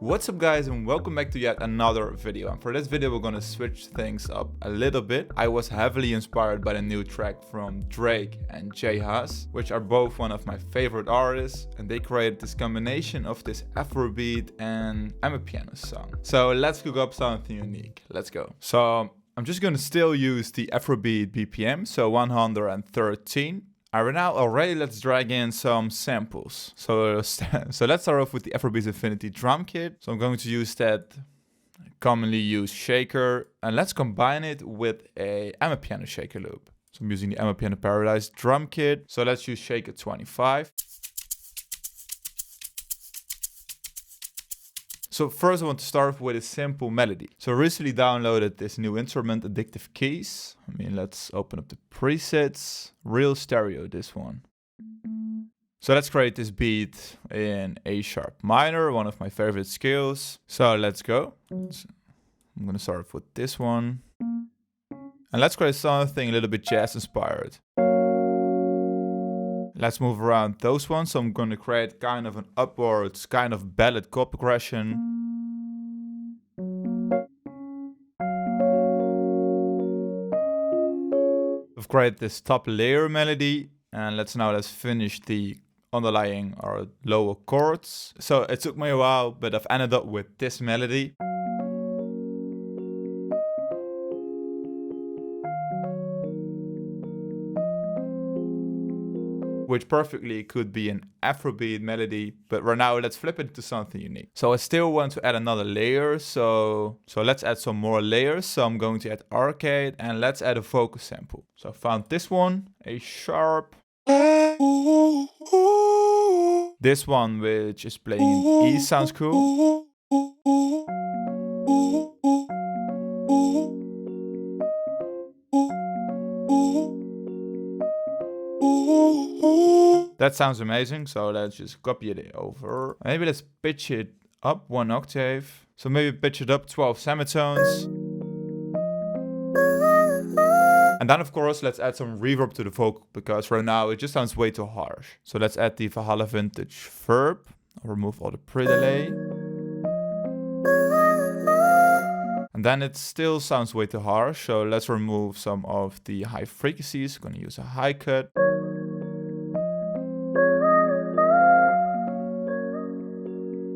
What's up guys, and welcome back to yet another video. And for this video we're gonna switch things up a little bit. I was heavily inspired by the new track from Drake and J Hus, which are both one of my favorite artists, and they created this combination of this Afrobeat and Amapiano song. So let's cook up something unique. Let's go. So I'm just gonna still use the Afrobeat BPM, so 113. Alright, now already let's drag in some samples. So let's start off with the Afrobeats Infinity drum kit. So I'm going to use that commonly used shaker, and let's combine it with a Amapiano shaker loop. So I'm using the Amapiano Paradise drum kit. So let's use shaker 25. So first I want to start with a simple melody. So I recently downloaded this new instrument, Addictive Keys. Let's open up the presets. Real stereo, this one. So let's create this beat in A sharp minor, one of my favorite scales. So let's go. I'm gonna start with this one. And let's create something a little bit jazz inspired. Let's move around those ones. So I'm going to create kind of an upwards, kind of ballad chord progression. I've created this top layer melody, and let's finish the underlying or lower chords. So it took me a while, but I've ended up with this melody. Which perfectly could be an Afrobeat melody, but right now let's flip it to something unique. So I still want to add another layer, so let's add some more layers. So I'm going to add arcade, and let's add a vocal sample. So I found this one, A sharp. This one, which is playing in E, sounds cool. That sounds amazing, so let's just copy it over. Maybe let's pitch it up 1 octave. So maybe pitch it up 12 semitones. And then of course, let's add some reverb to the vocal, because right now it just sounds way too harsh. So let's add the Valhalla Vintage verb. I'll remove all the pre-delay. And then it still sounds way too harsh, so let's remove some of the high frequencies. I'm gonna use a high cut.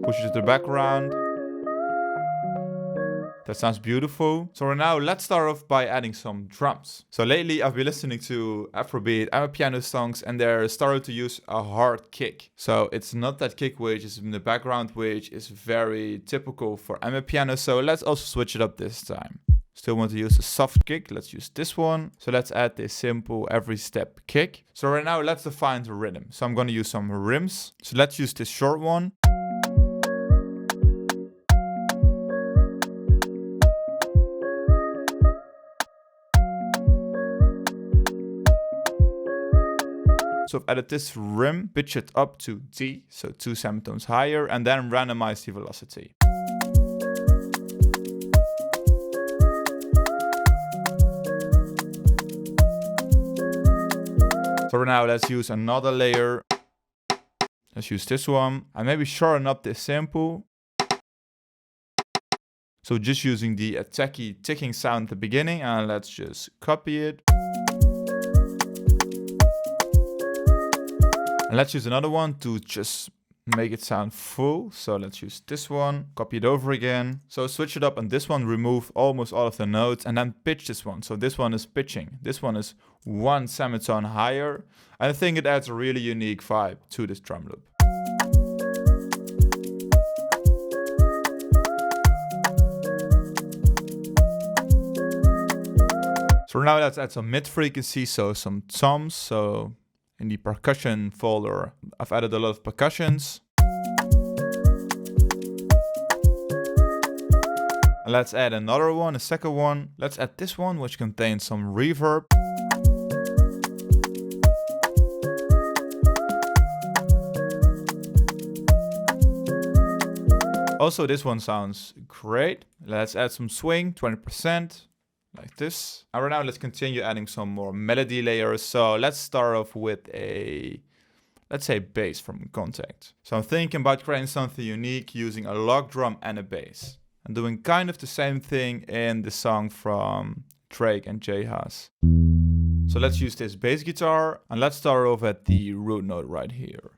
Push it to the background. That sounds beautiful. So right now let's start off by adding some drums. So lately I've been listening to Afrobeat, Amapiano songs, and they're started to use a hard kick. So it's not that kick which is in the background, which is very typical for Amapiano. So let's also switch it up this time. Still want to use a soft kick. Let's use this one. So let's add this simple every step kick. So right now let's define the rhythm. So I'm going to use some rims. So let's use this short one. So I've added this rim, pitch it up to D, so 2 semitones higher, and then randomize the velocity. So now let's use another layer. Let's use this one, and maybe shorten up this sample. So just using the attacky ticking sound at the beginning, and let's just copy it. And let's use another one to just make it sound full. So let's use this one, copy it over again. So switch it up, and this one remove almost all of the notes, and then pitch this one. So this one is pitching. This one is 1 semitone higher. And I think it adds a really unique vibe to this drum loop. So now let's add some mid frequency, so some toms. So in the percussion folder, I've added a lot of percussions. And let's add another one, a second one. Let's add this one, which contains some reverb. Also, this one sounds great. Let's add some swing, 20%. Like this. And right now let's continue adding some more melody layers. So let's start off with a let's say, bass from Contact. So I'm thinking about creating something unique using a log drum and a bass. I'm doing kind of the same thing in the song from Drake and J Haas. So let's use this bass guitar and let's start off at the root note right here.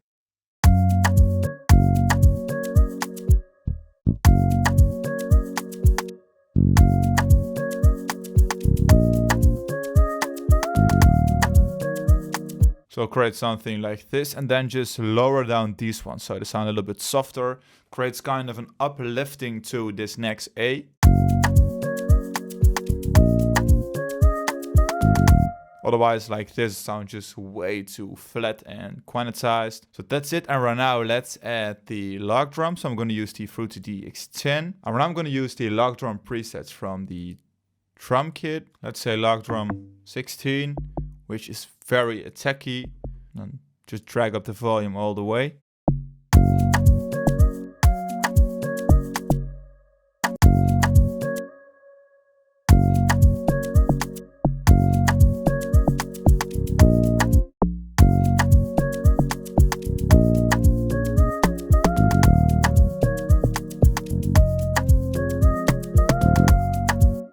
So create something like this and then just lower down these ones so they sound a little bit softer. Creates kind of an uplifting to this next A. Otherwise, like this sounds just way too flat and quantized. So that's it. And right now let's add the log drum. So I'm going to use the Fruity DX10. And right now I'm going to use the log drum presets from the drum kit. Let's say log drum 16, which is very attacky. And just drag up the volume all the way.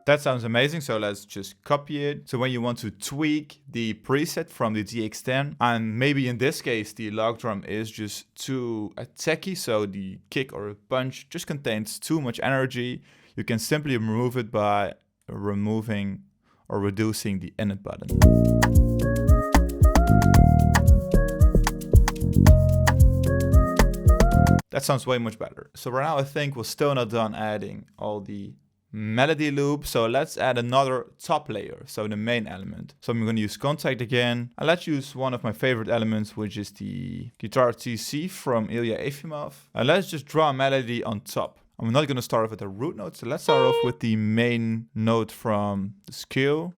That sounds amazing, so let's just copy it. So when you want to tweak the preset from the DX10, and maybe in this case the log drum is just too attacky, so the kick or punch just contains too much energy, you can simply remove it by removing or reducing the init button. That sounds way much better. So right now I think we're still not done adding all the melody loop, so let's add another top layer, so the main element. So I'm going to use Contact again, and let's use one of my favorite elements, which is the guitar TC from Ilya Efimov, and let's just draw a melody on top. I'm not going to start off with a root note, so let's start off with the main note from the scale.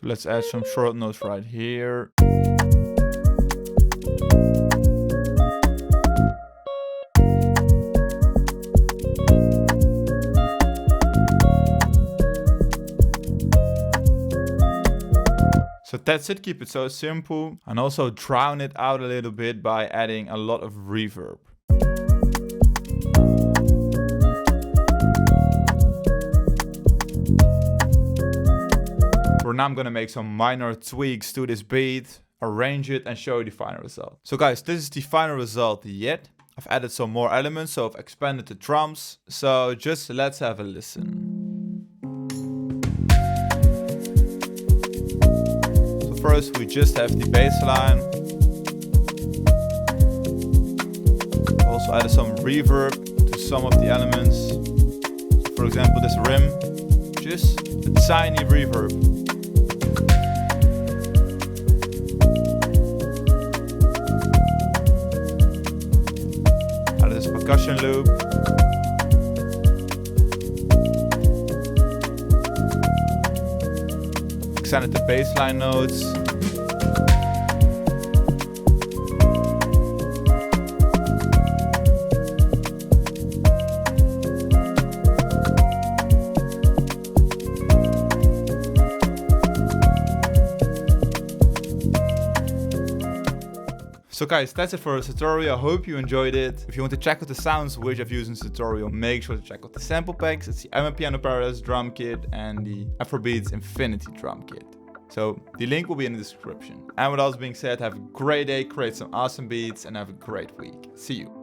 Let's add some short notes right here. So that's it, keep it so simple. And also drown it out a little bit by adding a lot of reverb. For now I'm gonna make some minor tweaks to this beat, arrange it and show you the final result. So guys, this is the final result yet. I've added some more elements, so I've expanded the drums. So just let's have a listen. So first we just have the bass line. Also added some reverb to some of the elements. So for example this rim, just a tiny reverb. Percussion loop. Extended the bass line notes. So guys, that's it for this tutorial. I hope you enjoyed it. If you want to check out the sounds which I've used in this tutorial, make sure to check out the sample packs. It's the Amapiano Paradise drum kit and the Afrobeats Infinity drum kit. So the link will be in the description. And with all this being said, have a great day, create some awesome beats, and have a great week. See you.